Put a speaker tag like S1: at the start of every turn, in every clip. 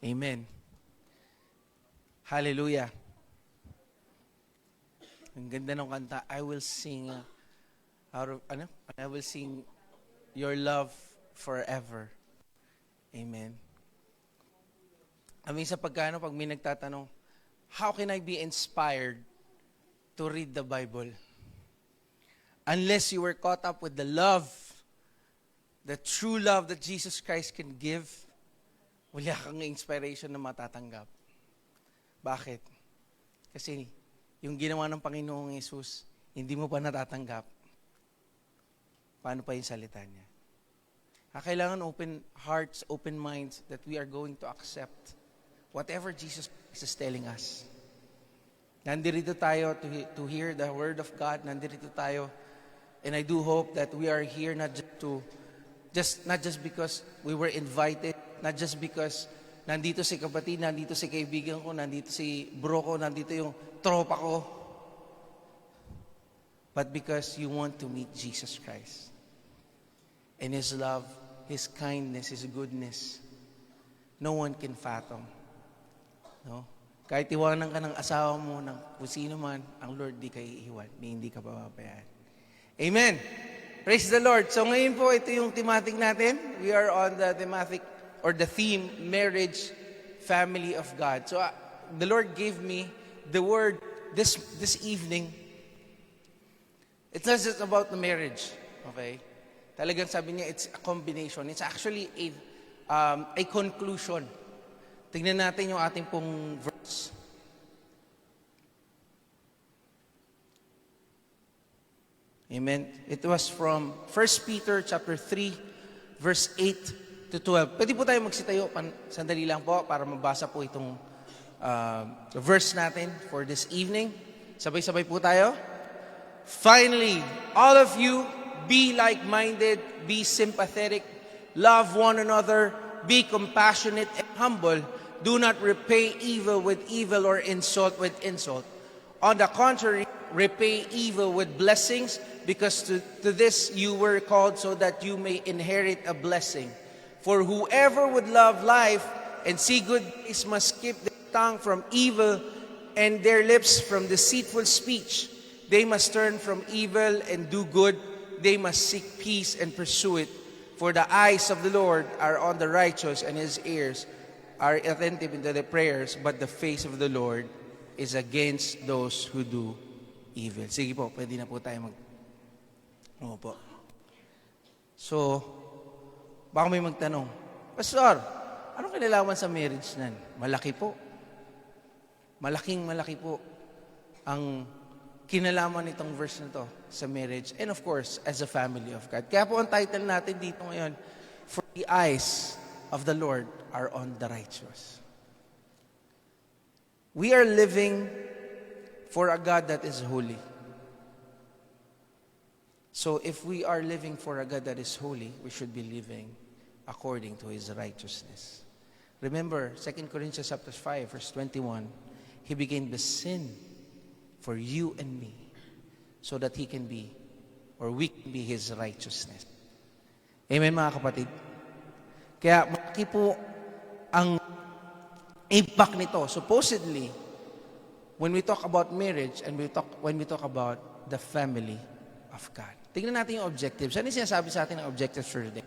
S1: Amen. Hallelujah. Ang ganda ng kanta, I will sing I will sing your love forever. Amen. Minsan pag may nagtatanong, how can I be inspired to read the Bible? Unless you were caught up with the love, the true love that Jesus Christ can give, wala kang inspiration na matatanggap. Bakit? Kasi yung ginawa ng Panginoong Yesus, hindi mo pa natatanggap. Paano pa yung salita niya? Kailangan open hearts, open minds that we are going to accept whatever Jesus is telling us. Nandito tayo to hear the Word of God. Nandito tayo. And I do hope that we are here not just because we were invited, not just because nandito si kapatid, nandito si kaibigan ko, nandito si bro ko, nandito yung tropa ko, but because you want to meet Jesus Christ and His love, His kindness, His goodness. No one can fathom. No? Kahit iwanan ka ng asawa mo, ng kung sino man, ang Lord di kayo iiwan, hindi ka pababayaan. Amen. Praise the Lord. So ngayon po, ito yung thematic natin. We are on the thematic or the theme, marriage, family of God. So the Lord gave me the word this evening. It's not just about the marriage. Okay? Talagang sabi niya, it's a combination. It's actually a conclusion. Tingnan natin yung ating pong verse. Amen. It was from 1 Peter chapter 3, verse 8 to 12. Pwede po tayo magsitayo, sandali lang po, para mabasa po itong verse natin for this evening. Sabay-sabay po tayo. Finally, all of you, be like-minded, be sympathetic, love one another, be compassionate and humble. Do not repay evil with evil or insult with insult. On the contrary, repay evil with blessings, because to this you were called, so that you may inherit a blessing. For whoever would love life and see good days must keep their tongue from evil and their lips from deceitful speech. They must turn from evil and do good. They must seek peace and pursue it. For the eyes of the Lord are on the righteous, and His ears are attentive to their prayers, but the face of the Lord is against those who do evil. Sige po, pwede na po tayo po. So, baka may magtanong, Pastor, anong kinalaman sa marriage nan? Malaki po. Malaki po ang kinalaman nitong verse na to sa marriage, and of course, as a family of God. Kaya po ang title natin dito ngayon, For the eyes of the Lord are on the righteous. We are living for a God that is holy. So if we are living for a God that is holy, we should be living according to His righteousness. Remember, 2 Corinthians chapter 5, verse 21, He became the sin for you and me, so that He can be, or we can be His righteousness. Amen, mga kapatid? Kaya malaki po ang impact nito. Supposedly, when we talk about marriage and when we talk about the family of God. Tingnan natin yung objectives. Ano yung sinasabi sa atin ng objectives for today?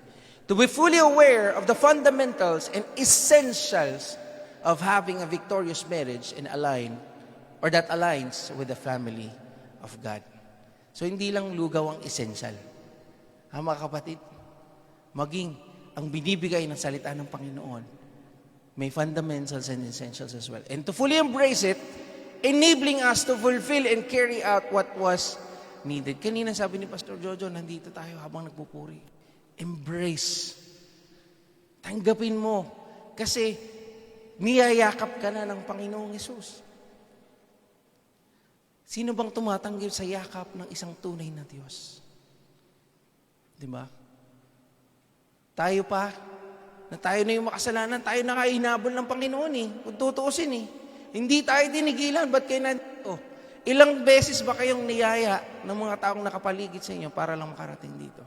S1: To be fully aware of the fundamentals and essentials of having a victorious marriage and that aligns with the family of God. So hindi lang lugaw ang essential. Mga kapatid, maging ang binibigay ng salita ng Panginoon, may fundamentals and essentials as well. And to fully embrace it, enabling us to fulfill and carry out what was needed. Kanina sabi ni Pastor Jojo, nandito tayo habang nagpupuri. Embrace. Tanggapin mo. Kasi niyayakap ka na ng Panginoong Hesus. Sino bang tumatanggap sa yakap ng isang tunay na Diyos? Diba? Tayo pa, na tayo na yung makasalanan, tayo na kainabol ng Panginoon kung tutuusin Hindi tayo dinigilan, ba't kayo nandito? Ilang beses ba kayong niyaya ng mga taong nakapaligid sa inyo para lang makarating dito?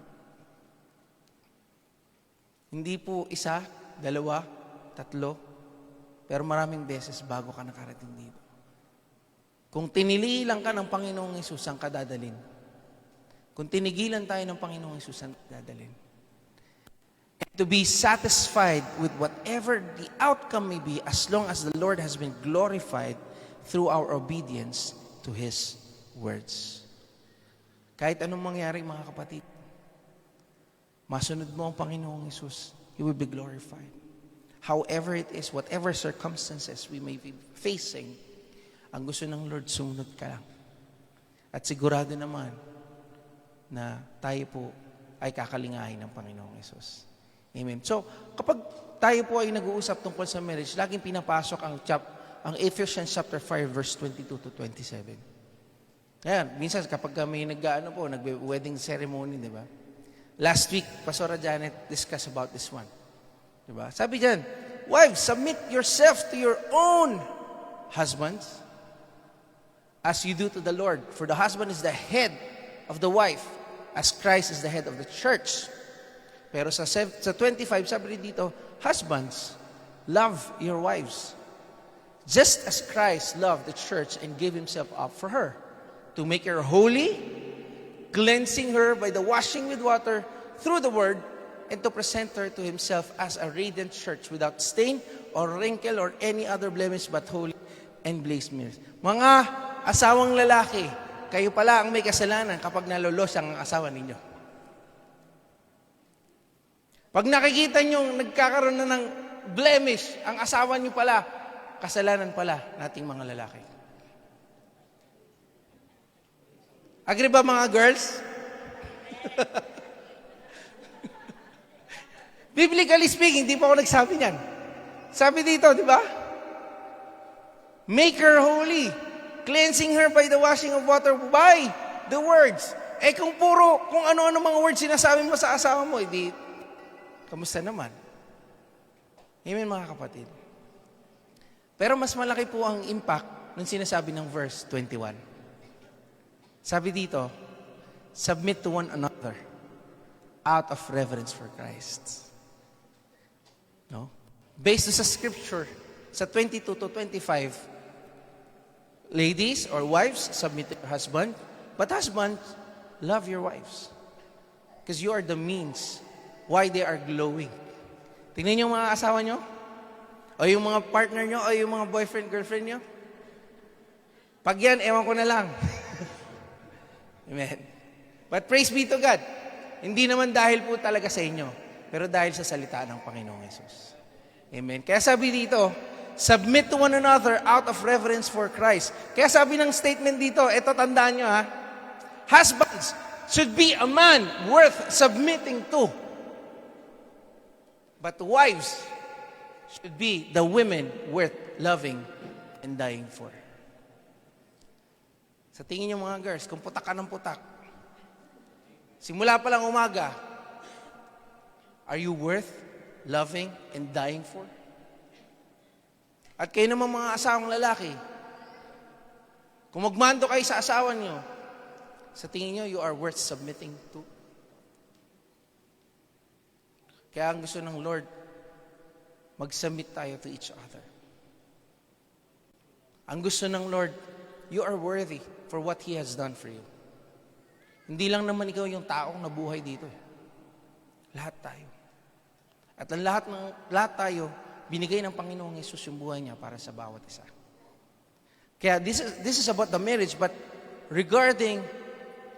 S1: Hindi po isa, dalawa, tatlo, Pero maraming beses bago ka nakarating dito. Kung tinililang ka ng Panginoong Hesus, ang kadadalin. Kung tinigilan tayo ng Panginoong Hesus, ang kadadalin. And to be satisfied with whatever the outcome may be, as long as the Lord has been glorified through our obedience to His words. Kahit anong mangyari, mga kapatid, masunod mo ang Panginoong Hesus, He will be glorified. However it is, whatever circumstances we may be facing, ang gusto ng Lord, sumunod ka lang. At sigurado naman na tayo po ay kakalingahin ng Panginoong Hesus. Amen. So, kapag tayo po ay nag-uusap tungkol sa marriage, laging pinapasok ang Ephesians chapter 5, verse 22 to 27. Ayan, minsan kapag kami nag-wedding ceremony, di ba? Last week, Pastora Janet discussed about this one. Di ba? Sabi dyan, wives, submit yourself to your own husbands as you do to the Lord. For the husband is the head of the wife, as Christ is the head of the church. Pero sa 25, sabi dito, husbands, love your wives, just as Christ loved the church and gave Himself up for her, to make her holy, cleansing her by the washing with water through the word, and to present her to Himself as a radiant church without stain or wrinkle or any other blemish, but holy and blameless. Mga asawang lalaki, kayo pala ang may kasalanan kapag nalolos ang asawa ninyo. Pag nakikita nyo nagkakaroon na ng blemish, ang asawa nyo pala, kasalanan pala nating mga lalaki. Agree ba mga girls? Biblically speaking, di pa ako nagsabi niyan. Sabi dito, di ba? Make her holy, cleansing her by the washing of water by the words. Kung ano-ano mga words sinasabi mo sa asawa mo, di, kamusta naman? Amen, mga kapatid. Pero mas malaki po ang impact ng sinasabi ng verse 21. Sabi dito, submit to one another out of reverence for Christ. No? Based sa scripture, sa 22 to 25, ladies or wives, submit to your husband. But husbands, love your wives. Because you are the means why they are glowing. Tingnan niyo mga asawa nyo, o yung mga partner nyo, o yung mga boyfriend, girlfriend nyo. Pag yan, ewan ko na lang. Amen. But praise be to God. Hindi naman dahil po talaga sa inyo, pero dahil sa salita ng Panginoong Hesus. Amen. Kaya sabi dito, submit to one another out of reverence for Christ. Kaya sabi ng statement dito, eto tandaan nyo ha, husbands should be a man worth submitting to. But wives should be the women worth loving and dying for. Sa tingin niyo mga girls, kung putak ka ng putak, simula pa lang umaga, are you worth loving and dying for? At kayo naman mga asawang lalaki, kung magmando kayo sa asawa niyo, sa tingin niyo, you are worth submitting to. Kaya ang gusto ng Lord, mag-submit tayo to each other. Ang gusto ng Lord, you are worthy for what He has done for you. Hindi lang naman ikaw yung taong nabuhay dito. Lahat tayo. At ang lahat tayo, binigay ng Panginoong Hesus yung buhay niya para sa bawat isa. Kaya this is about the marriage, but regarding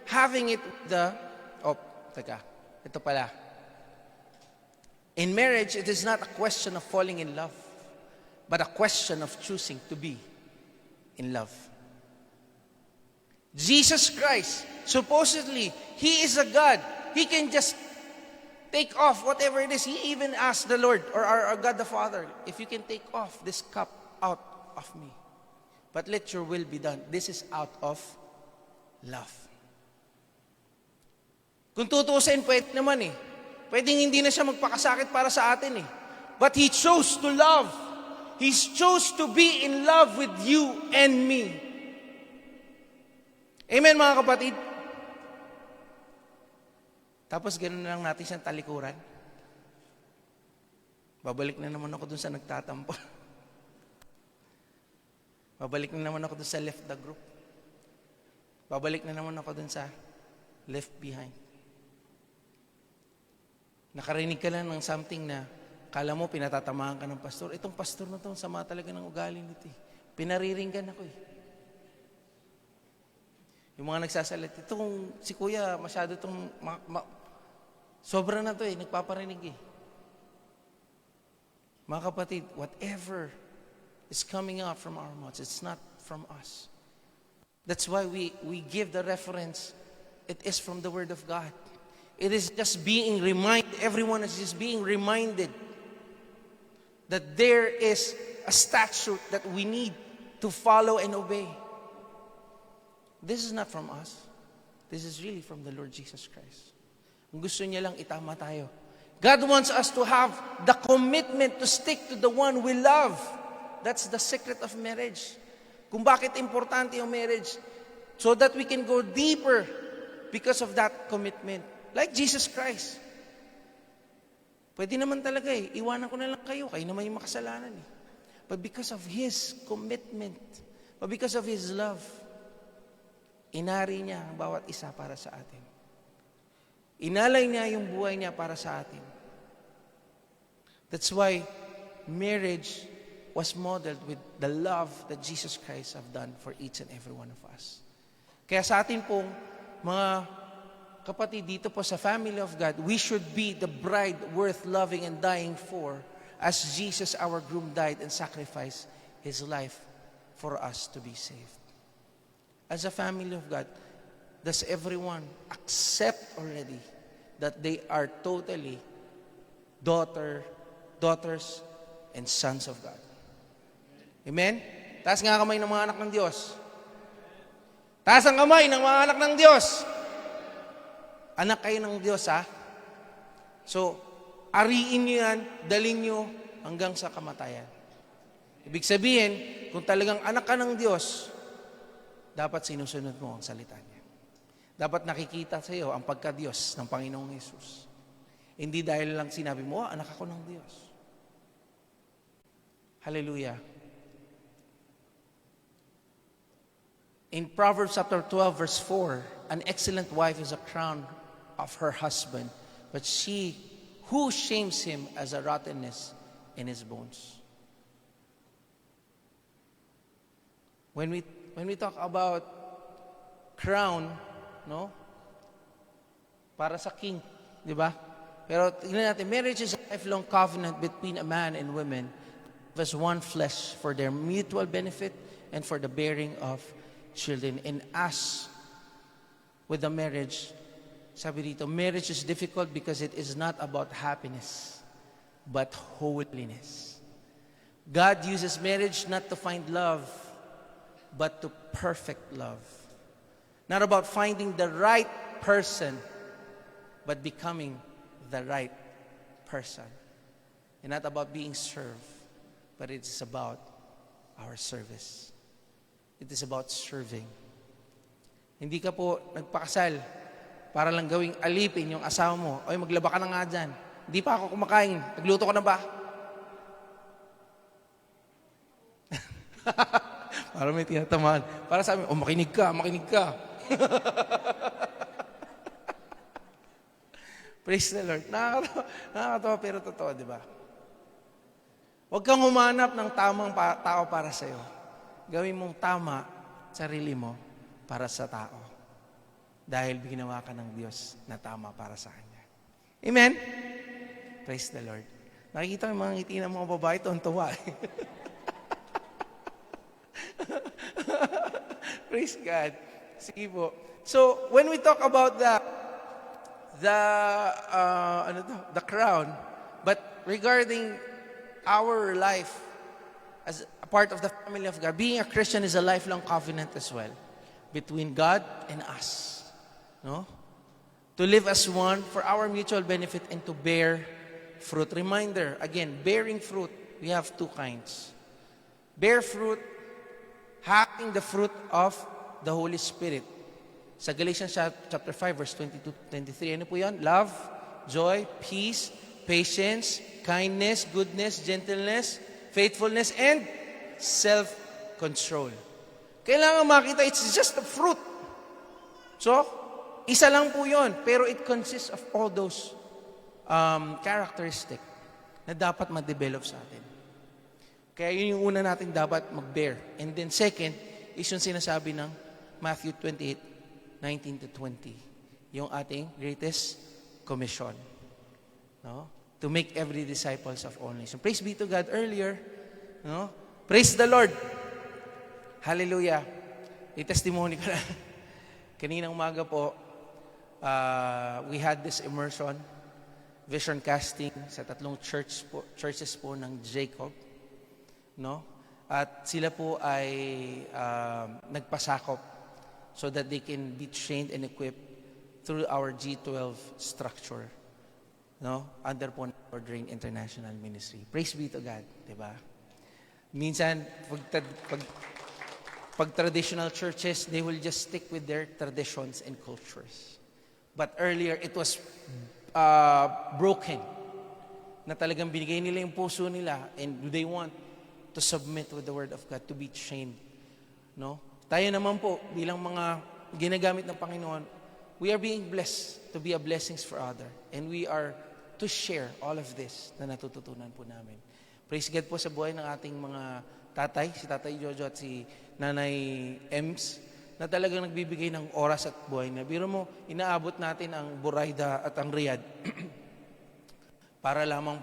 S1: having it ito pala. In marriage, it is not a question of falling in love, but a question of choosing to be in love. Jesus Christ, supposedly, He is a God. He can just take off whatever it is. He even asked the Lord, or our God the Father, if you can take off this cup out of me. But let your will be done. This is out of love. Kung tutusin, pwede naman eh. Pwedeng hindi na siya magpakasakit para sa atin eh. But He chose to love. He chose to be in love with you and me. Amen, mga kapatid? Tapos ganoon na lang natin siyang talikuran. Babalik na naman ako dun sa nagtatampo. Babalik na naman ako dun sa left the group. Babalik na naman ako dun sa left behind. Nakarinig ka lang ng something na kala mo pinatatamaan ka ng pastor. Itong pastor na to, sama talaga ng ugali nito eh. Pinariringgan ako eh. Yung mga nagsasalit, itong si kuya, masyado itong, sobra na to eh, nagpaparinig eh. Mga kapatid, whatever is coming out from our mouths, it's not from us. That's why we give the reference, it is from the Word of God. It is just being reminded, everyone is just being reminded that there is a statute that we need to follow and obey. This is not from us. This is really from the Lord Jesus Christ. Ang gusto niya lang itama tayo. God wants us to have the commitment to stick to the one we love. That's the secret of marriage. Kung bakit importante yung marriage. So that we can go deeper because of that commitment. Like Jesus Christ. Pwede naman talaga eh. Iwanan ko na lang kayo. Kayo naman yung makasalanan eh. But because of His commitment, but because of His love, inari niya ang bawat isa para sa atin. Inalay niya yung buhay niya para sa atin. That's why marriage was modeled with the love that Jesus Christ have done for each and every one of us. Kaya sa atin pong mga kapatid dito po sa family of God, we should be the bride worth loving and dying for as Jesus, our groom, died and sacrificed His life for us to be saved. As a family of God, does everyone accept already that they are totally daughters and sons of God? Amen? Taas nga kamay ng mga anak ng Diyos. Taas ang kamay ng mga anak ng Diyos. Anak kayo ng Diyos, ha? So, ariin nyo yan, dalhin nyo hanggang sa kamatayan. Ibig sabihin, kung talagang anak ka ng Diyos, dapat sinusunod mo ang salita niya. Dapat nakikita sa iyo ang pagka-Diyos ng Panginoong Yesus. Hindi dahil lang sinabi mo, anak ako ng Diyos. Hallelujah. In Proverbs chapter 12, verse 4, an excellent wife is a crown of her husband, but she who shames him as a rottenness in his bones. When we talk about crown, no? Para sa king, di ba? Pero tingnan natin, marriage is a lifelong covenant between a man and women as one flesh for their mutual benefit and for the bearing of children. And as with the marriage, sabi dito, marriage is difficult because it is not about happiness, but holiness. God uses marriage not to find love, but to perfect love. Not about finding the right person, but becoming the right person. And not about being served, but it is about our service. It is about serving. Hindi ka po nagpakasal para lang gawing alipin yung asawa mo. Oy, maglaba ka na nga dyan. Hindi pa ako kumakain. Nagluto ka na ba? Para may tinatamaan. Para sa amin, makinig ka, makinig ka. Praise the Lord. Nakakatawa pero totoo, di ba? Huwag kang humanap ng tamang tao para sa'yo. Gawin mong tama sarili mo para sa tao. Dahil ginawa ka ng Diyos na tama para sa Kanya. Amen? Praise the Lord. Nakikita mo yung mga ngiti ng mga babae, tuwan-tuwa. Praise God. Sige po. So, when we talk about the crown, but regarding our life as a part of the family of God, being a Christian is a lifelong covenant as well between God and us. No? To live as one for our mutual benefit and to bear fruit. Reminder, again, bearing fruit, we have two kinds. Bear fruit, having the fruit of the Holy Spirit. Sa Galatians chapter 5, verse 22-23, ano po yan? Love, joy, peace, patience, kindness, goodness, gentleness, faithfulness, and self-control. Kailangan makita, it's just a fruit. So, isa lang po yun, pero it consists of all those characteristic na dapat ma-develop sa atin. Kaya yun yung una natin dapat mag-bear. And then second, is yung sinasabi ng Matthew 28:19 to 20. Yung ating greatest commission. No? To make every disciples of all nations. Praise be to God earlier. No? Praise the Lord. Hallelujah. I-testimony ko na. Kaninang umaga po, we had this immersion, vision casting sa 3 churches po ng Jacob. No? At sila po ay nagpasakop so that they can be trained and equipped through our G12 structure. No? Under po Lord Rain International Ministry. Praise be to God. Diba? Minsan, pag traditional churches, they will just stick with their traditions and cultures. But earlier, it was broken. Na talagang binigay nila yung puso nila and they want to submit with the Word of God, to be trained. No? Tayo naman po, bilang mga ginagamit ng Panginoon, we are being blessed to be a blessings for others. And we are to share all of this na natututunan po namin. Praise God po sa buhay ng ating mga tatay, si Tatay Jojo at si Nanay Ems, na talagang nagbibigay ng oras at buhay na. Biro mo, inaabot natin ang Buraida at ang Riyadh para lamang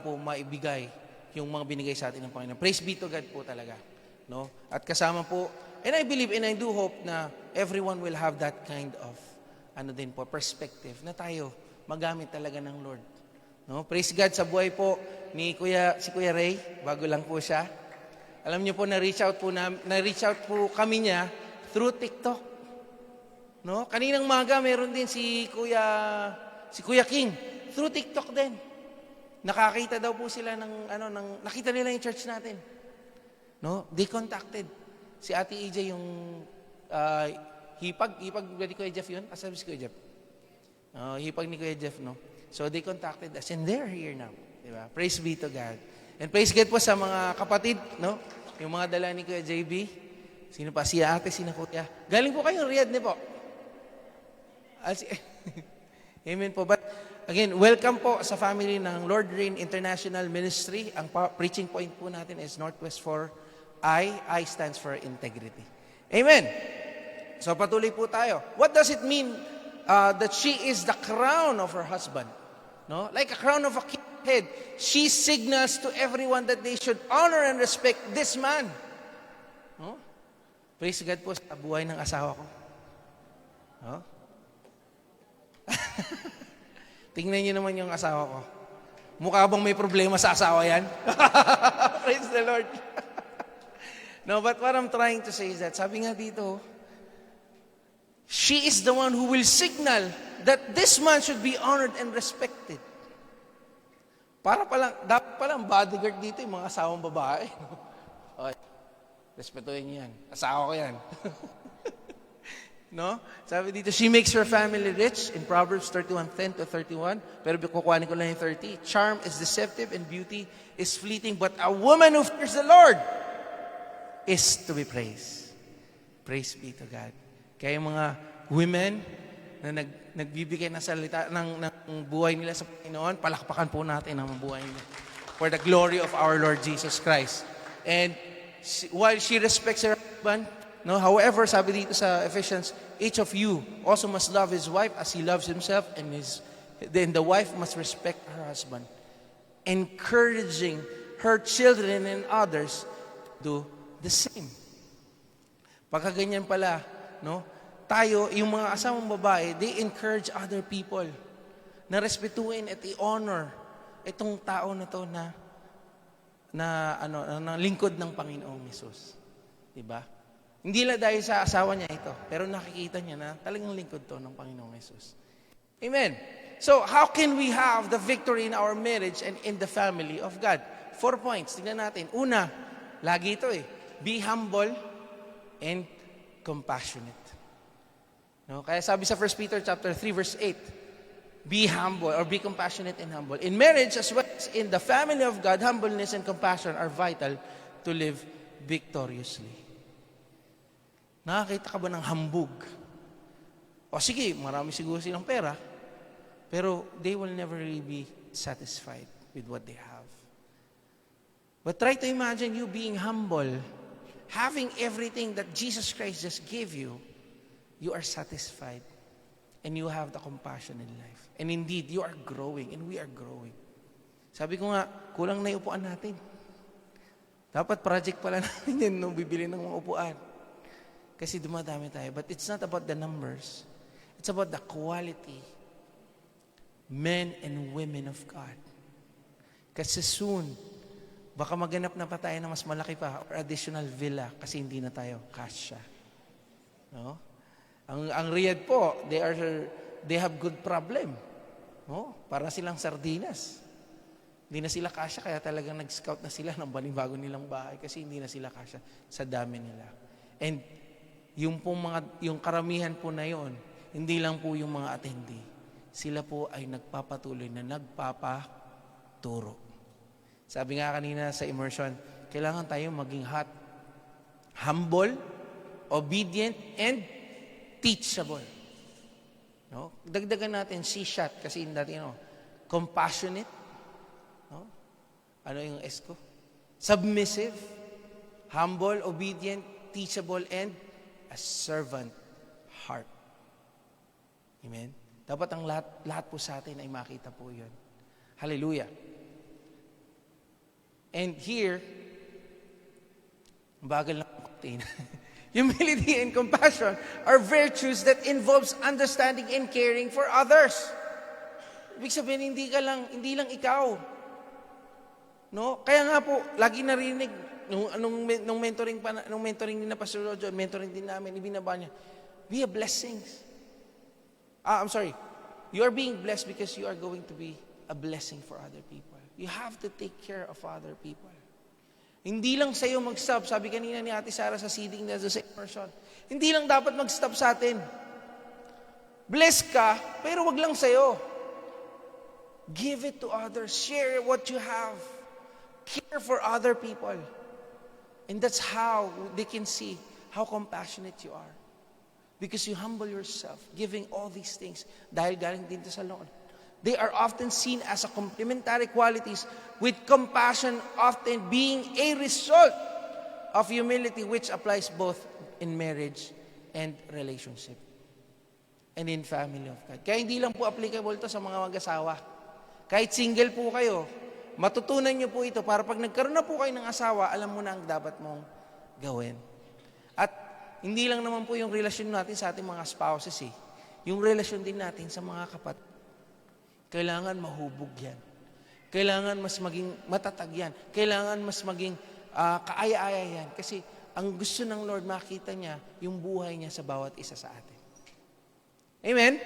S1: po maibigay yung mga binigay sa atin ng Panginoon. Praise be to God po talaga. No? At kasama po, and I believe and I do hope na everyone will have that kind of perspective na tayo magamit talaga ng Lord. No? Praise God sa buhay po ni si Kuya Ray, bago lang po siya. Alam niyo po, na-reach out po kami niya through TikTok. No? Kaninang maga meron din si Kuya King through TikTok din. Nakakita daw po sila nakita nila yung church natin. No? They contacted si Ate EJ yung hipag ni Kuya Jeff yun. Asabi si Kuya Jeff. Hipag ni Kuya Jeff, no? So they contacted us and they're here now. Diba? Praise be to God. And praise God po sa mga kapatid, no? Yung mga dala ni Kuya JB. Sino pa? Si Ate, sino Kuya. Galing po kayong Riyadh niyo po. Amen po. But again, welcome po sa family ng Lord Rain International Ministry. Ang preaching point po natin is Northwest 4 I. I stands for integrity. Amen. So patuloy po tayo. What does it mean that she is the crown of her husband? No? Like a crown of a king's head. She signals to everyone that they should honor and respect this man. No? Praise God po sa buhay ng asawa ko. No? Tingnan niyo naman yung asawa ko. Mukha bang may problema sa asawa yan? Praise the Lord. No, but what I'm trying to say is that, sabi nga dito, she is the one who will signal that this man should be honored and respected. Dapat palang bodyguard dito yung mga asawang babae. Okay, respetuhin niyo yan. Asawa ko yan. No? Sabi dito, she makes her family rich in Proverbs 31:10 to 31. Pero kukuhanin ko lang yung 30. Charm is deceptive and beauty is fleeting, but a woman who fears the Lord is to be praised. Praise be to God. Kaya yung mga women na nagbibigay ng salita ng buhay nila sa Panginoon, palakpakan po natin ang buhay nila for the glory of our Lord Jesus Christ. And while she respects her husband, no, however, sabi dito sa Ephesians, each of you also must love his wife as he loves himself, and then the wife must respect her husband, encouraging her children and others to do the same. Pagkaganyan pala, no, tayo, yung mga asawang babae, they encourage other people na respetuhin at i-honor itong tao na to na lingkod ng Panginoong Hesus. Diba? Hindi lang dahil sa asawa niya ito, pero nakikita niya na talagang lingkod to ng Panginoong Hesus. Amen. So, how can we have the victory in our marriage and in the family of God? 4 points. Tingnan natin. Una, lagi ito be humble and compassionate. No? Kaya sabi sa 1 Peter chapter 3 verse 8, be humble or be compassionate and humble. In marriage as well as in the family of God, humbleness and compassion are vital to live victoriously. Nakakita ka ba ng hambog? O sige, marami siguro silang pera, pero they will never really be satisfied with what they have. But try to imagine you being humble, having everything that Jesus Christ just gave you, you are satisfied, and you have the compassion in life. And indeed, you are growing, and we are growing. Sabi ko nga, kulang na yung upuan natin. Dapat project pala namin yun nung bibili ng mga upuan. Kasi dumadami tayo. But it's not about the numbers. It's about the quality. Men and women of God. Kasi soon, baka maganap na pa tayo na mas malaki pa or additional villa kasi hindi na tayo kasya. No? Ang Riyadh po, they have good problem. No? Para silang sardinas. Hindi na sila kasya, kaya talagang nag-scout na sila ng banibago nilang bahay kasi hindi na sila kasya sa dami nila. And yung karamihan po na yon, hindi lang po yung mga attendee. Sila po ay nagpapatuloy na nagpapaturo. Sabi nga kanina sa immersion, kailangan tayo maging hot, humble, obedient, and teachable. No? Dagdagan natin C-shot kasi dati compassionate. No? Ano yung S ko? Submissive, humble, obedient, teachable, and a servant heart. Amen? Dapat ang lahat po sa atin ay makita po yun. Hallelujah. And here, bagal na konti. Humility and compassion are virtues that involves understanding and caring for others. Ibig sabihin, hindi lang ikaw. No? Kaya nga po, lagi narinig, nung mentoring din na Pastor Rojo, mentoring din namin, ibinaba niya, be a blessing. I'm sorry. You are being blessed because you are going to be a blessing for other people. You have to take care of other people. Hindi lang sa'yo mag-stop. Sabi kanina ni Ate Sarah sa seeding na sa immersion. Hindi lang dapat mag-stop sa atin. Bless ka, pero wag lang sa'yo. Give it to others. Share what you have. Care for other people. And that's how they can see how compassionate you are. Because you humble yourself, giving all these things dahil galing din sa Lord. They are often seen as a complementary qualities, with compassion often being a result of humility, which applies both in marriage and relationship and in family of God. Kaya hindi lang po applicable to sa mga mag-asawa. Kahit single po kayo, matutunan nyo po ito para pag nagkaroon na po kayo ng asawa, alam mo na ang dapat mong gawin. At hindi lang naman po yung relasyon natin sa ating mga spouses yung relasyon din natin sa mga kapatid. Kailangan mahubog yan. Kailangan mas maging matatag yan. Kailangan mas maging kaaya-aya yan. Kasi ang gusto ng Lord, makita niya yung buhay niya sa bawat isa sa atin. Amen?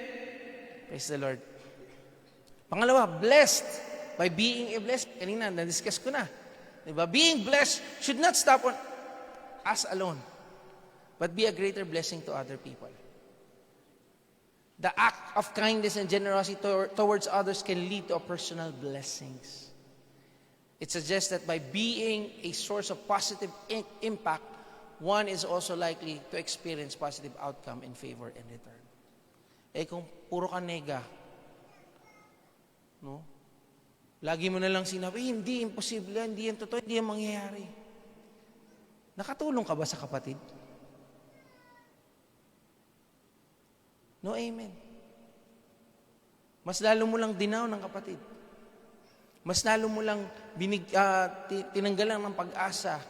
S1: Praise the Lord. Pangalawa, blessed by being a blessed. Kanina, na-discuss ko na. Diba? Being blessed should not stop on us alone, but be a greater blessing to other people. The act of kindness and generosity towards others can lead to personal blessings. It suggests that by being a source of positive impact, one is also likely to experience positive outcome in favor and return. Kung puro ka nega, no? Lagi mo na lang sinabi, hindi, imposible, hindi yan totoo, hindi yan mangyayari. Nakatulong ka ba sa kapatid? No, amen. Mas lalo mo lang dinaw ng kapatid. Mas lalo mo lang tinanggalan ng pag-asa.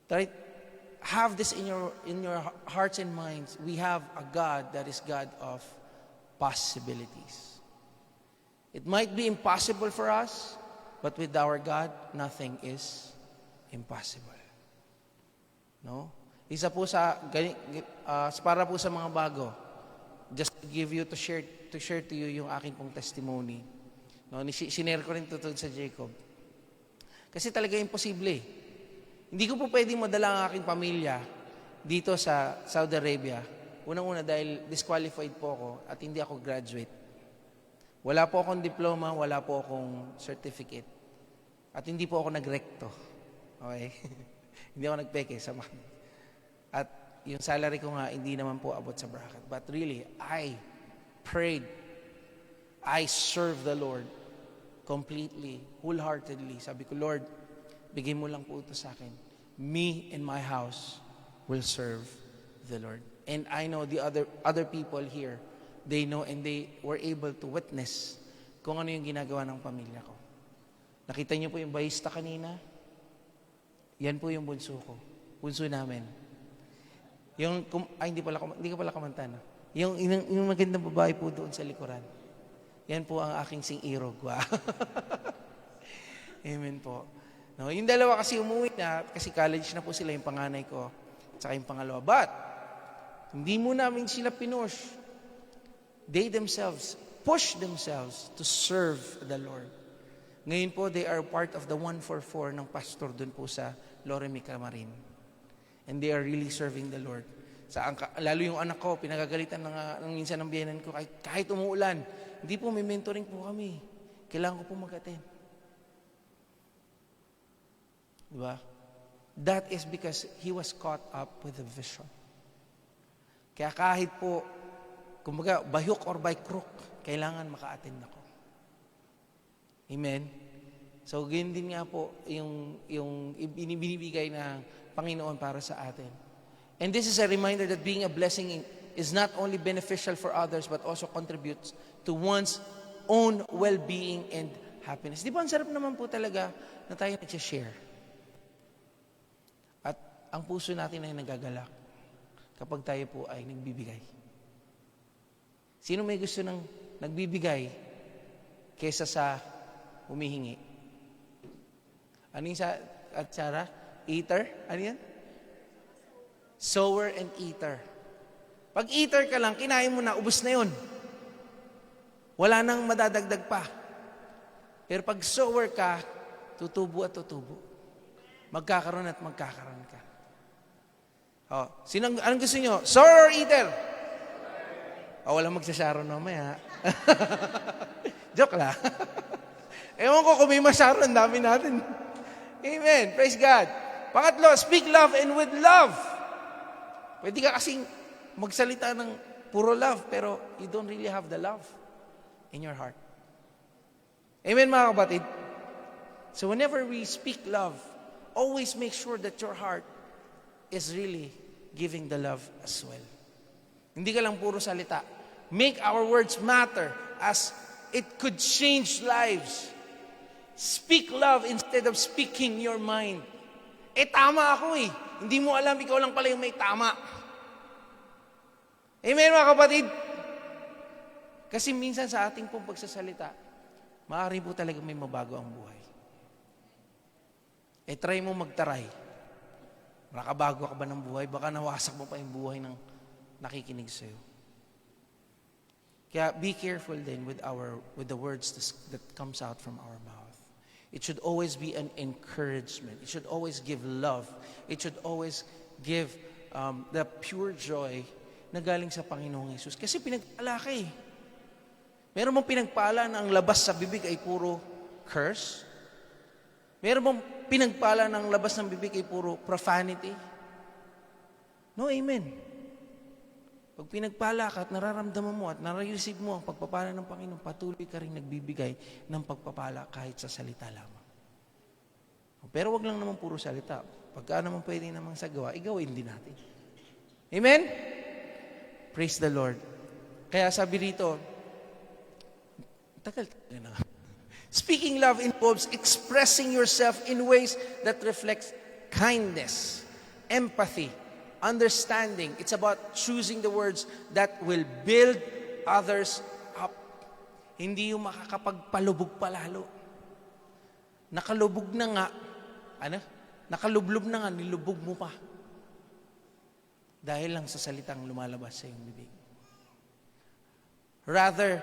S1: Right? Have this in your hearts and minds. We have a God that is God of possibilities. It might be impossible for us, but with our God, nothing is impossible. No? Isa po para po sa mga bago, just to give you, to share to you yung aking pong testimony. No, sinare ko rin tutod sa Jacob. Kasi talaga imposible. Hindi ko po pwedeng madala ang aking pamilya dito sa Saudi Arabia. Unang-una dahil disqualified po ako at hindi ako graduate. Wala po akong diploma, wala po akong certificate. At hindi po ako nagrekto. Okay? Hindi ako nagpeke sa mga. At yung salary ko nga, hindi naman po abot sa bracket. But really, I prayed. I served the Lord completely, wholeheartedly. Sabi ko, Lord, bigay mo lang po ito sa akin. Me and my house will serve the Lord. And I know the other people here, they know and they were able to witness kung ano yung ginagawa ng pamilya ko. Nakita niyo po yung bahista kanina? Yan po yung bunso ko. Bunso namin. Hindi ka pala kumanta, no? Yung magandang babae po doon sa likuran. Yan po ang aking sing-irog. Wow. Amen po. No, yung dalawa kasi umuwi na, kasi college na po sila, yung panganay ko, at saka yung pangalawa. But, hindi mo namin sila pinush. They themselves push themselves to serve the Lord. Ngayon po, they are part of the 144 ng pastor dun po sa Loremica Marin. And they are really serving the Lord. Lalo yung anak ko, pinagagalitan ng minsan ng biyenan ko, kahit umuulan, hindi po, may mentoring po kami. Kailangan ko po mag-attend. Diba? That is because he was caught up with the vision. Kaya kahit po, kumbaga, by hook or by crook, kailangan maka-attend ako. Amen? So, ganyan din nga po yung binibigay ng Panginoon para sa atin. And this is a reminder that being a blessing is not only beneficial for others but also contributes to one's own well-being and happiness. Di ba, ang sarap naman po talaga na tayo nagsishare. At ang puso natin ay nagagalak kapag tayo po ay nagbibigay. Sino may gusto ng nagbibigay kesa sa humihingi? Ano yung at Sarah? Eater? Ano yan? Sower and eater. Pag eater ka lang, kinain mo na, ubos na yun. Wala nang madadagdag pa. Pero pag sower ka, tutubo at tutubo. Magkakaroon at magkakaroon ka. Oh, anong gusto nyo? Sower or eater? Oh, walang magsasaron mamaya. Joke lang. Ewan ko kung may masaron, dami natin. Amen. Praise God. Pangatlo, speak love and with love. Pwede ka kasing magsalita ng puro love, pero you don't really have the love in your heart. Amen, mga kapatid? So whenever we speak love, always make sure that your heart is really giving the love as well. Hindi ka lang puro salita. Make our words matter as it could change lives. Speak love instead of speaking your mind. Tama ako eh. Hindi mo alam, ikaw lang pala yung may tama. Amen, mga kapatid? Kasi minsan sa ating pong pagsasalita, maaari po talaga may mabago ang buhay. Try mo magtaray. Nakabago ka ba ng buhay? Baka nawasak mo pa yung buhay ng nakikinig sa'yo. Kaya be careful then with the words that comes out from our mouth. It should always be an encouragement. It should always give love. It should always give the pure joy na galing sa Panginoong Hesus. Kasi pinagpala ka eh. Meron mong pinagpala na ang labas sa bibig ay puro curse? Meron mong pinagpala na ang labas ng bibig ay puro profanity? No, amen. Pag pinagpala ka at nararamdaman mo at nare-receive mo ang pagpapala ng Panginoon, patuloy ka rin nagbibigay ng pagpapala kahit sa salita lamang. Pero wag lang naman puro salita. Pagka naman pwede namang sa gawa, igawin din natin. Amen? Praise the Lord. Kaya sabi rito, speaking love involves expressing yourself in ways that reflects kindness, empathy, understanding. It's about choosing the words that will build others up. Hindi yung makakapagpalubog palalo. Nakalubog na nga, nakalublob na nga, nilubog mo pa. Dahil lang sa salitang lumalabas sa iyong bibig. Rather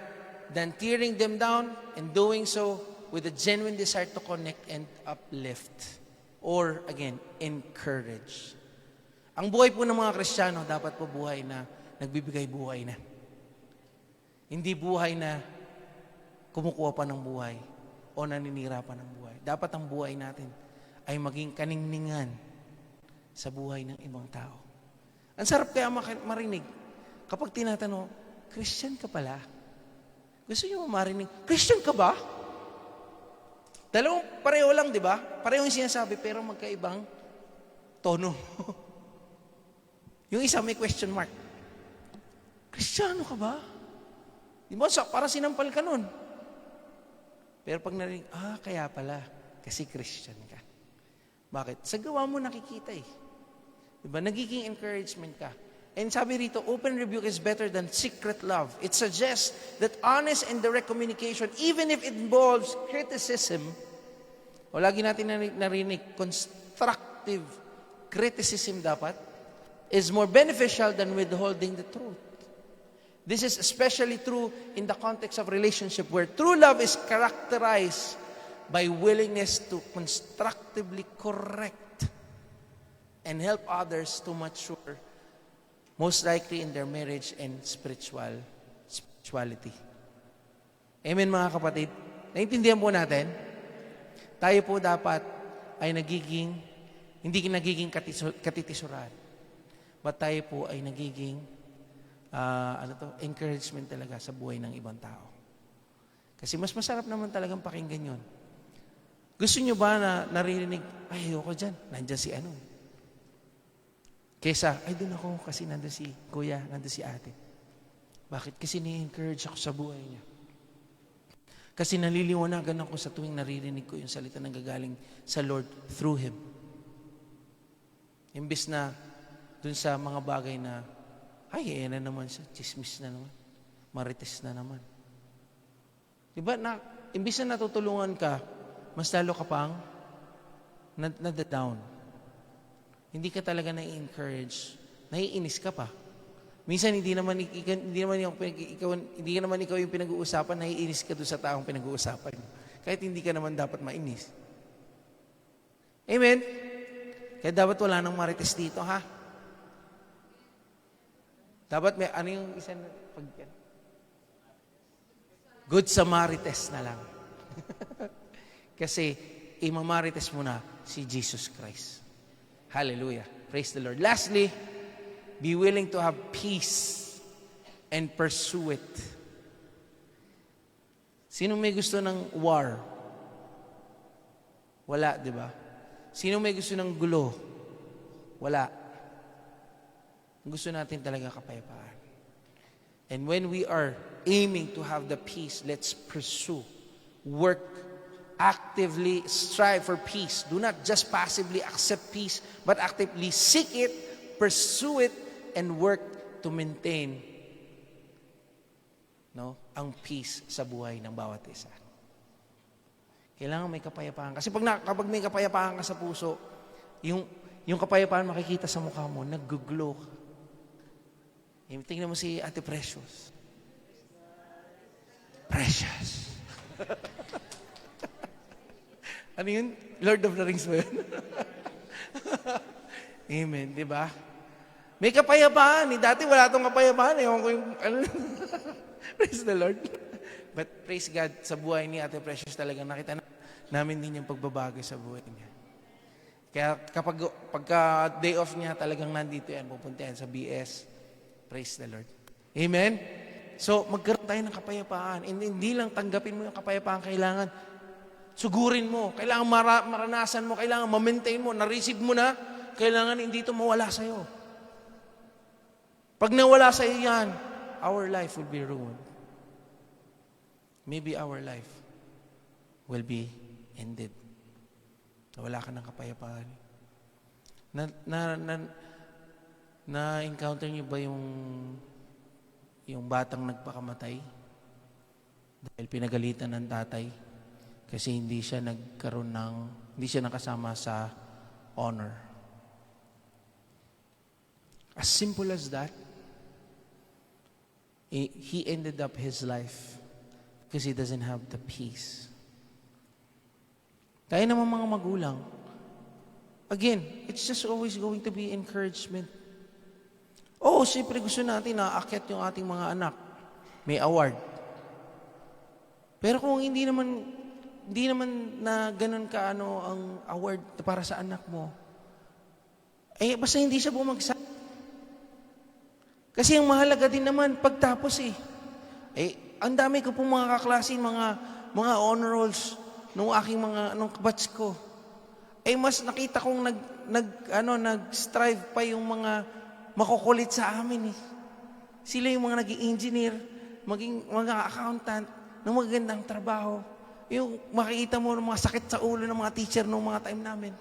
S1: than tearing them down and doing so with a genuine desire to connect and uplift. Or, again, encourage. Ang buhay po ng mga Kristiyano, dapat po buhay na nagbibigay buhay na. Hindi buhay na kumukuha pa ng buhay. o naninira pa ng buhay. Dapat ang buhay natin ay maging kaningningan sa buhay ng ibang tao. Ang sarap kaya marinig kapag tinatanong, Christian ka pala? Gusto niyo marinig, Christian ka ba? Dalawang pareho lang, di ba? Pareho yung sinasabi, pero magkaibang tono. Yung isa may question mark. Kristiyano ka ba? Di ba? Para sinampal ka nun. Pero pag narinig, kaya pala, kasi Christian ka. Bakit? Sa gawa mo nakikita eh. Di ba? Nagiging encouragement ka. And sabi rito, open rebuke is better than secret love. It suggests that honest and direct communication, even if it involves criticism, o lagi natin narinig, constructive criticism dapat, is more beneficial than withholding the truth. This is especially true in the context of relationship where true love is characterized by willingness to constructively correct and help others to mature, most likely in their marriage and spirituality. Amen, mga kapatid? Naintindihan po natin? Tayo po dapat ay hindi nagiging katitisuran. But tayo po ay nagiging encouragement talaga sa buhay ng ibang tao. Kasi mas masarap naman talagang pakinggan yun. Gusto nyo ba na naririnig, ayoko dyan, nandyan si ano. Kesa, doon ako kasi nandun si kuya, nandun si ate. Bakit? Kasi ni-encourage ako sa buhay niya. Kasi naliliwanagan ako sa tuwing naririnig ko yung salita ng gagaling sa Lord through Him. Imbis na dun sa mga bagay na, na naman siya, chismis na naman, marites na naman. Diba, imbis na natutulungan ka, mas lalo ka pang nada-down. Hindi ka talaga na-encourage, naiinis ka pa. Minsan hindi naman ikaw yung pinag-uusapan, naiinis ka doon sa taong pinag-uusapan. Kahit hindi ka naman dapat mainis. Amen? Kaya dapat wala nang marites dito, ha? Dapat may, yung isa na, Good Samarites na lang. Kasi, imamarites mo na si Jesus Christ. Hallelujah. Praise the Lord. Lastly, be willing to have peace and pursue it. Sino may gusto ng war? Wala, di ba? Sino may gusto ng gulo? Wala. Gusto natin talaga kapayapaan. And when we are aiming to have the peace, let's pursue, work, actively strive for peace. Do not just passively accept peace, but actively seek it, pursue it, and work to maintain ang peace sa buhay ng bawat isa. Kailangan may kapayapaan. Kasi kapag may kapayapaan ka sa puso, yung kapayapaan makikita sa mukha mo, nag-glow ka. Tingnan mo si Ate Precious. Precious. Ano yun? Lord of the Rings ba yun? Amen, di ba? May kapayapaan. Dati wala itong kapayapaan. Ewan ko yung, praise the Lord. But praise God, sa buhay ni Ate Precious talagang nakita namin din yung pagbabago sa buhay niya. Kaya pagka day off niya, talagang nandito yan, pupunta yan sa BS. Praise the Lord. Amen? So, magkaroon tayo ng kapayapaan. Hindi lang tanggapin mo yung kapayapaan. Kailangan sugurin mo. Kailangan maranasan mo. Kailangan ma-maintain mo. Na-receive mo na. Kailangan hindi ito mawala sa'yo. Pag nawala sa'yo yan, our life will be ruined. Maybe our life will be ended. Wala ka ng kapayapaan. Na-encounter niyo ba yung batang nagpakamatay dahil pinagalitan ng tatay kasi hindi siya nakasama sa honor? As simple as that, he ended up his life because he doesn't have the peace. Tayo naman mga magulang, again, it's just always going to be encouragement. Siyempre gusto natin na aakyat yung ating mga anak. May award. Pero kung hindi naman hindi naman na ganun ka ang award para sa anak mo. Basta hindi siya bumagsak. Kasi ang mahalaga din naman pagtapos ang dami ko pong mga kaklase, mga honor rolls nung aking nung batch ko. Mas nakita kong nag-strive pa yung mga makukulit sa amin Sila yung mga naging engineer, maging mga accountant, ng magandang trabaho. Yung makikita mo ng mga sakit sa ulo ng mga teacher noong mga time namin.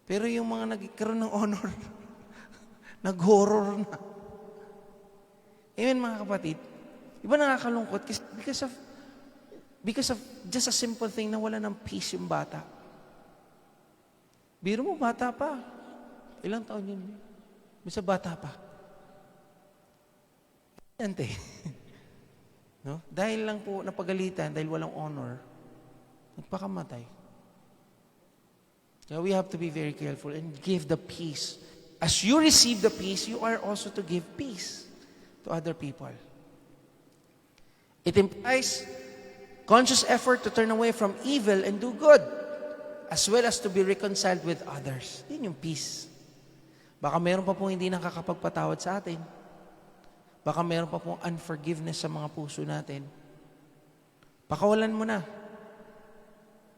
S1: Pero yung mga nagkaroon ng honor, nag-horror na. Amen, mga kapatid. Iba nakakalungkot because of just a simple thing na wala ng peace yung bata. Biro mo, bata pa. Ilang taon yun? Basta bata pa. Ante. No? Dahil lang po napagalitan, dahil walang honor, nagpakamatay. So we have to be very careful and give the peace. As you receive the peace, you are also to give peace to other people. It implies conscious effort to turn away from evil and do good, as well as to be reconciled with others. Yun yung peace. Baka meron pa pong hindi nakakapagpatawad sa atin. Baka meron pa pong unforgiveness sa mga puso natin. Pakawalan mo na.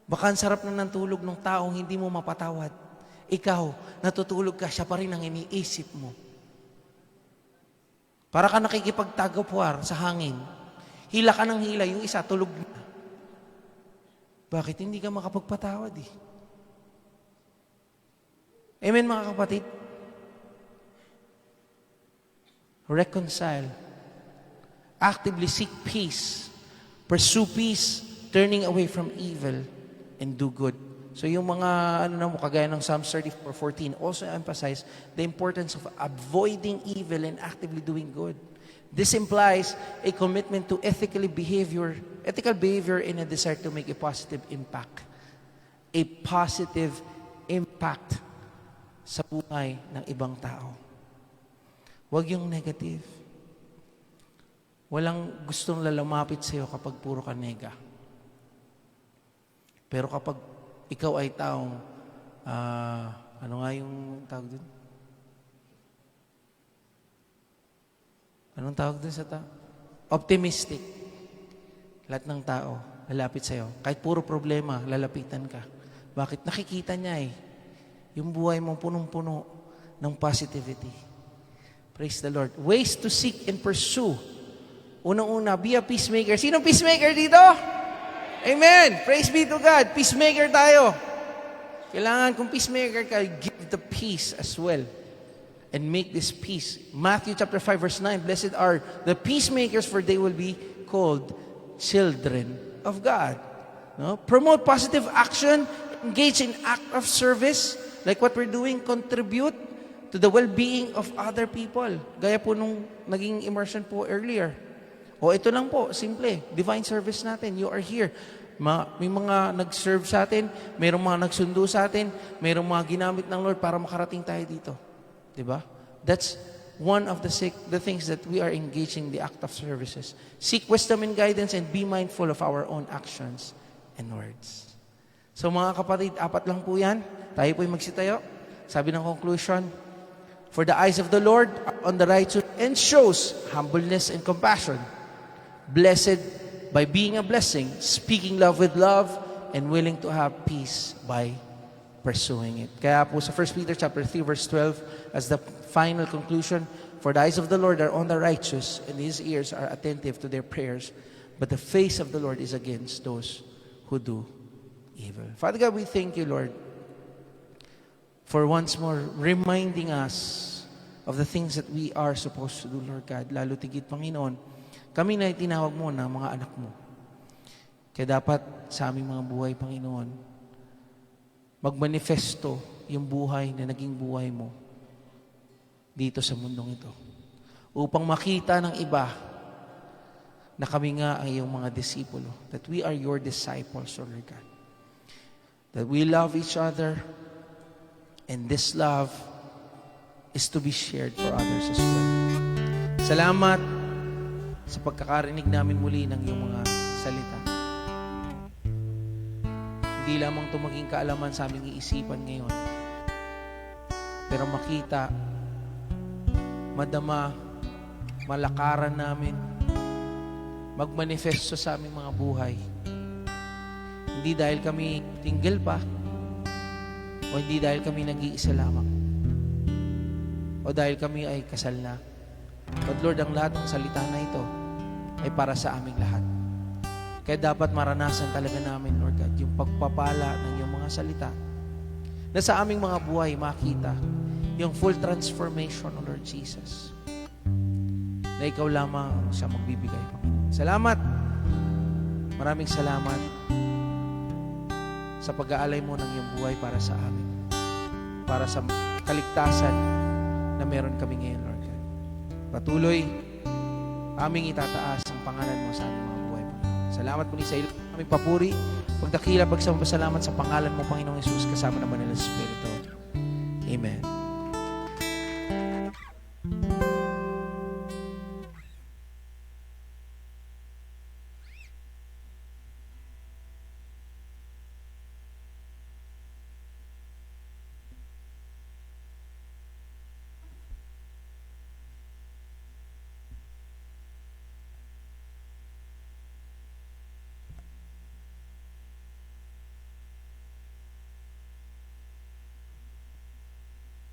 S1: Baka ang sarap na ng tulog ng taong hindi mo mapatawad. Ikaw, natutulog ka, siya pa rin ang iniisip mo. Para ka nakikipagtagapwar sa hangin. Hila ka ng hila, yung isa tulog na. Bakit hindi ka makapagpatawad Amen, mga kapatid? Reconcile. Actively seek peace. Pursue peace, turning away from evil, and do good. So yung mga, kagaya ng Psalms 34:14, also emphasize the importance of avoiding evil and actively doing good. This implies a commitment to ethical behavior and a desire to make a positive impact. A positive impact sa buhay ng ibang tao. Huwag yung negative. Walang gustong lalumapit sa'yo kapag puro ka nega. Pero kapag ikaw ay taong, ano nga yung tawag dun? Anong tawag dun sa tao? Optimistic. Lahat ng tao, lalapit sa'yo. Kahit puro problema, lalapitan ka. Bakit? Nakikita niya yung buhay mo punong-puno ng positivity. Praise the Lord. Ways to seek and pursue. Unang-una, be a peacemaker. Sinong peacemaker dito? Amen. Praise be to God. Peacemaker tayo. Kailangan kung peacemaker ka, give the peace as well. And make this peace. Matthew chapter 5 verse 9, blessed are the peacemakers, for they will be called children of God. No? Promote positive action, engage in act of service, like what we're doing, contribute to the well-being of other people. Gaya po nung naging immersion po earlier. O ito lang po, simple, divine service natin. You are here. May mga nag-serve sa atin, mayroong mga nagsundo sa atin, mayroong mga ginamit ng Lord para makarating tayo dito. Diba? That's one of the things that we are engaging the act of services. Seek wisdom and guidance and be mindful of our own actions and words. So mga kapatid, 4 lang po yan. Tayo po'y magsitayo. Sabi ng conclusion, for the eyes of the Lord are on the righteous and shows humbleness and compassion. Blessed by being a blessing, speaking love with love, and willing to have peace by pursuing it. Kaya po sa 1 Peter chapter 3 verse 12, as the final conclusion, for the eyes of the Lord are on the righteous, and His ears are attentive to their prayers, but the face of the Lord is against those who do evil. Father God, we thank you, Lord, for once more reminding us of the things that we are supposed to do, Lord God. Lalo tigit, Panginoon, kami na itinawag mo na mga anak mo. Kaya dapat sa aming mga buhay, Panginoon, magmanifesto yung buhay na naging buhay mo dito sa mundong ito. Upang makita ng iba na kami nga ang iyong mga disipulo. That we are your disciples, O Lord God. That we love each other, and this love is to be shared for others as well. Salamat sa pagkakarinig namin muli ng iyong mga salita. Hindi lamang ito maging kaalaman sa aming iisipan ngayon, pero makita, madama, malakaran namin, magmanifesto sa aming mga buhay. Hindi dahil kami tinggil pa, o hindi dahil kami nag-iisa lamang, o dahil kami ay kasal na. But Lord, ang lahat ng salita na ito ay para sa aming lahat. Kaya dapat maranasan talaga namin, Lord God, yung pagpapala ng iyong mga salita na sa aming mga buhay makita yung full transformation, O Lord Jesus, na ikaw lamang siya magbibigay, Panginoon. Salamat. Maraming salamat sa pag-aalay mo ng iyong buhay para sa amin, para sa kaligtasan na meron kami ngayon, Lord God. Patuloy aming itataas ang pangalan mo sa aming mga buhay, Panginoon. Salamat muli sa iyo, aming papuri, pagdakila, pagsalamat sa pangalan mo, Panginoong Hesus, kasama naman ng Espiritu. Amen.